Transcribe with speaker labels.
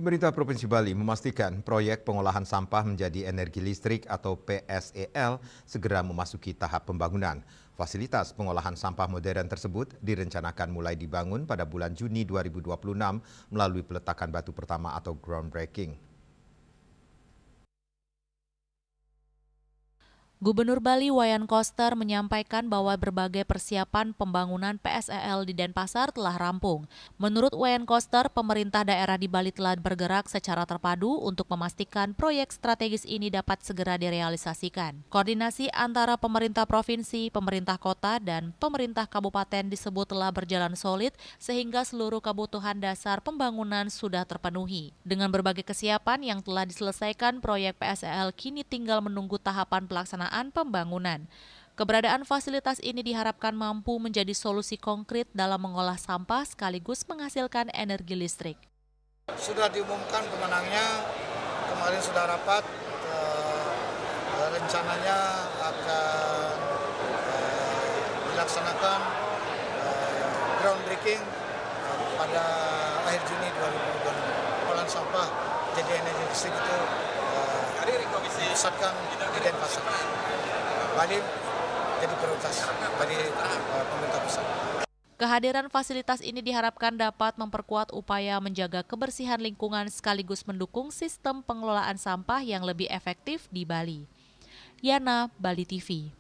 Speaker 1: Pemerintah Provinsi Bali memastikan proyek pengolahan sampah menjadi energi listrik atau PSEL segera memasuki tahap pembangunan. Fasilitas pengolahan sampah modern tersebut direncanakan mulai dibangun pada bulan Juni 2026 melalui peletakan batu pertama atau groundbreaking.
Speaker 2: Gubernur Bali Wayan Koster menyampaikan bahwa berbagai persiapan pembangunan PSEL di Denpasar telah rampung. Menurut Wayan Koster, pemerintah daerah di Bali telah bergerak secara terpadu untuk memastikan proyek strategis ini dapat segera direalisasikan. Koordinasi antara pemerintah provinsi, pemerintah kota, dan pemerintah kabupaten disebut telah berjalan solid sehingga seluruh kebutuhan dasar pembangunan sudah terpenuhi. Dengan berbagai kesiapan yang telah diselesaikan, proyek PSEL kini tinggal menunggu tahapan pelaksanaan pembangunan. Keberadaan fasilitas ini diharapkan mampu menjadi solusi konkret dalam mengolah sampah sekaligus menghasilkan energi listrik.
Speaker 3: Sudah diumumkan pemenangnya, kemarin sudah rapat, rencananya akan dilaksanakan groundbreaking pada akhir Juni 2026. Pengolahan sampah jadi energi listrik itu dipusatkan di Denpasar. Bali jadi prioritas bagi pemerintah pusat.
Speaker 2: Kehadiran fasilitas ini diharapkan dapat memperkuat upaya menjaga kebersihan lingkungan sekaligus mendukung sistem pengelolaan sampah yang lebih efektif di Bali. Yana, Bali TV.